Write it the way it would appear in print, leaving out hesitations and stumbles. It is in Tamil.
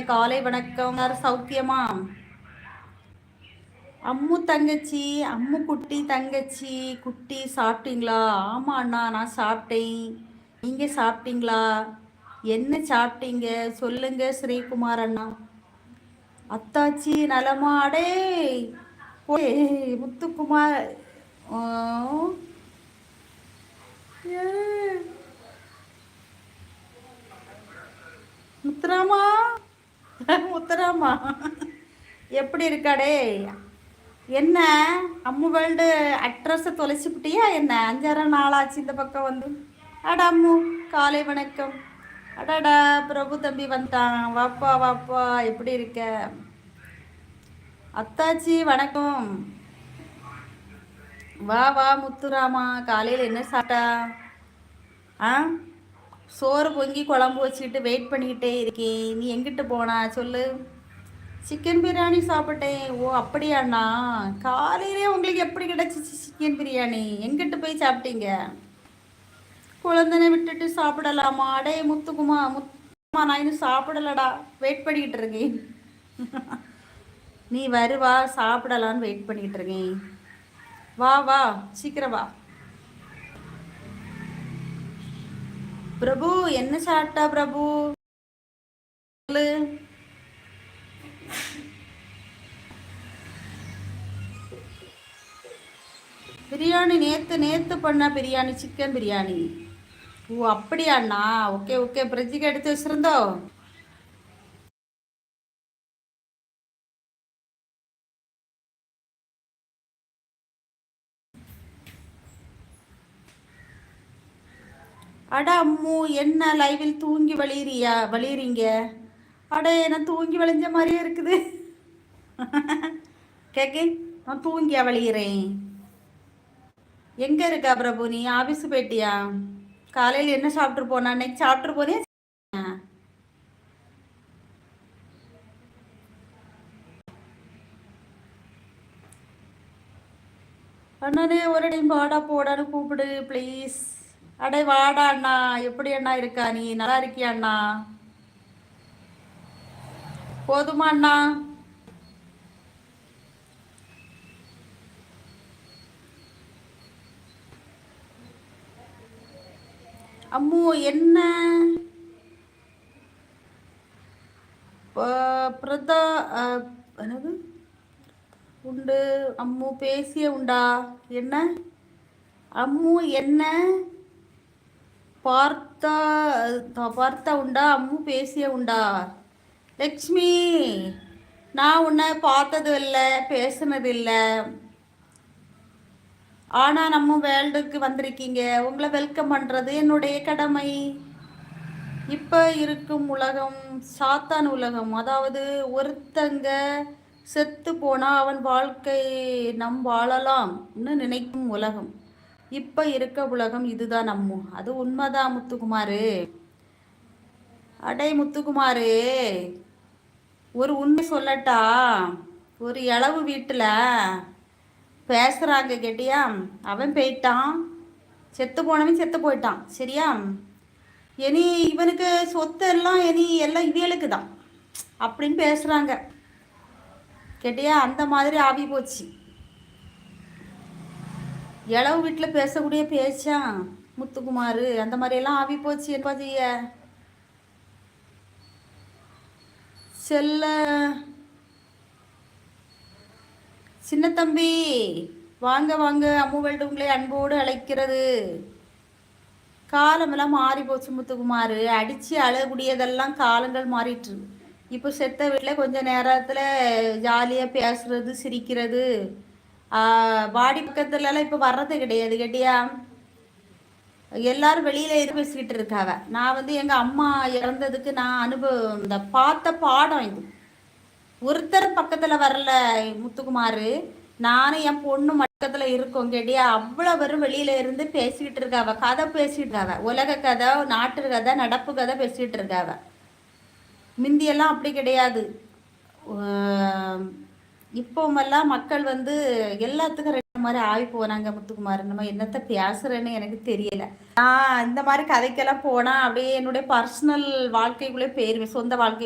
காலை வணக்கம். சௌக்கியமா? அம்மு தங்கச்சி, அம்மு குட்டி தங்கச்சி குட்டி சாப்பிட்டீங்களா? ஆமா அண்ணா, நான் சாப்பிட்டேன். நீங்க சாப்பிட்டீங்களா? என்ன சாப்பிட்டீங்க சொல்லுங்க ஸ்ரீகுமார் அண்ணா. அத்தாச்சி நலமா? அடே போய் முத்துக்குமார். ஆ, ஏ, முத்துராமா முத்துராமா எப்படி இருக்காடே? என்ன அம்மு வேர்ல்டு அட்ரஸை தொலைச்சிப்பிட்டியா என்ன? 5-6 நாளாச்சு இந்த பக்கம் வந்து. அட அம்மு, காலை வணக்கம். அடாடா, பிரபு தம்பி வந்தான். வாப்பா வாப்பா, எப்படி இருக்க? அத்தாச்சி வணக்கம். வா வா முத்துராமா, காலையில் என்ன சாப்பிட்டா? ஆ, சோறு பொங்கி குழம்பு வச்சுக்கிட்டு வெயிட் பண்ணிக்கிட்டே இருக்கேன். நீ எங்கிட்டு போனா சொல்லு. சிக்கன் பிரியாணி சாப்பிட்டேன். ஓ அப்படியாண்ணா, காலையிலே உங்களுக்கு எப்படி கிடச்சிச்சு சிக்கன் பிரியாணி? எங்கிட்டு போய் சாப்பிட்டீங்க? குழந்தனை விட்டுட்டு சாப்பிடலாமா? அடே முத்துக்குமா, நான் இன்னும் சாப்பிடலடா, வெயிட் பண்ணிக்கிட்டு இருக்கேன். நீ வருவா, சாப்பிடலான்னு வெயிட் பண்ணிக்கிட்டு இருக்கேன். வா வா, சீக்கிரம் வா. பிரபு என்ன சாப்பிட்டா பிரபு? பிரியாணி நேற்று நேற்று பண்ண பிரியாணி, சிக்கன் பிரியாணி. ஓ அப்படியாண்ணா, ஓகே ஓகே. ஃப்ரிட்ஜுக்கு எடுத்து வச்சுருந்தோ? அட அம்மு, என்ன லைவில் தூங்கி வழியிறீங்க? அட, என்ன தூங்கி வழிஞ்ச மாதிரியே இருக்குது. கேக்கு, நான் தூங்கியா வழியிறேன்? எங்க இருக்கா பிரபு? நீ ஆபீஸ் போயிட்டியா? காலையில் என்ன சாப்பிட்டு போனா? அன்னைக்கு சாப்பிட்டு போனே. அண்ணனே ஒரு டைம் வாடா போடான்னு கூப்பிடு ப்ளீஸ். அடே வாடா அண்ணா, எப்படி அண்ணா இருக்கா? நீ நல்லா இருக்கியா அண்ணா? போதுமா அண்ணா? அம்மு என்ன பிரதா என்னது உண்டு? அம்மு பேசிய உண்டா? என்ன அம்மு, என்ன பார்த்தா பார்த்தா உண்டா? அம்மு பேசிய உண்டா? லக்ஷ்மி, நான் உன்னை பார்த்தது இல்லை, பேசுனது இல்லை. ஆனால் நம்ம வேர்ல்டுக்கு வந்திருக்கீங்க, உங்களை வெல்கம் பண்ணுறது என்னுடைய கடமை. இப்போ இருக்கும் உலகம் சாத்தான் உலகம். அதாவது ஒருத்தங்க செத்து போனால் அவன் வாழ்க்கை நம் வாழலாம்னு நினைக்கும் உலகம். இப்போ இருக்க உலகம் இதுதான் நம்ம. அது உண்மைதான் முத்துக்குமாரு. அடே முத்துக்குமாரு, ஒரு உண்மை சொல்லட்டா? ஒரு இளவு வீட்டில் பேசுகிறாங்க கேட்டியா? அவன் போயிட்டான், செத்து போனவன் செத்து போயிட்டான், சரியா? இனி இவனுக்கு சொத்து எல்லாம் இனி எல்லாம் இவளுக்கு தான் அப்படின்னு பேசுகிறாங்க கேட்டியா? அந்த மாதிரி ஆவி போச்சு. இளவு வீட்டில் பேசக்கூடிய பேச்சா முத்துக்குமார்? அந்த மாதிரியெல்லாம் ஆவி போச்சு. என்ன செய்ய? செல்ல சின்ன தம்பி, வாங்க வாங்க, அம்மு வேல்டு உங்களை அன்போடு அழைக்கிறது. காலமெல்லாம் மாறி போச்சு முத்துக்குமார். அடித்து அழக்கூடியதெல்லாம் காலங்கள் மாறிட்டு. இப்போ செத்த வீட்டில் கொஞ்சம் நேரத்தில் ஜாலியாக பேசுறது, சிரிக்கிறது, வாடி பக்கத்துலலாம் இப்போ வர்றது கிடையாது கேட்டியா? எல்லாரும் வெளியில் எது பேசிக்கிட்டு இருக்காவ. நான் வந்து எங்கள் அம்மா இறந்ததுக்கு நான் இந்த பார்த்த பாடம் இது. ஒருத்தர் பக்கத்தில் வரல முத்துக்குமார். நானும் என் பொண்ணு பக்கத்தில் இருக்கோம் கேட்டியா? அவ்வளோ வரும் வெளியில இருந்து பேசிக்கிட்டு இருக்காவ, கதை பேசிட்டு இருக்காவ, உலக கதை, நாட்டு கதை, நடப்பு கதை பேசிக்கிட்டு இருக்காவ. முந்தியெல்லாம் அப்படி கிடையாது. இப்போமெல்லாம் மக்கள் வந்து எல்லாத்துக்கும் ரெண்டு மாதிரி ஆகி போனாங்க முத்துக்குமார். நம்ம என்னத்தை பேசுறேன்னு எனக்கு தெரியல. நான் இந்த மாதிரி கதைக்கெல்லாம் போனால் அப்படியே என்னுடைய பர்சனல் வாழ்க்கைக்குள்ளே போயிருவேன், சொந்த வாழ்க்கை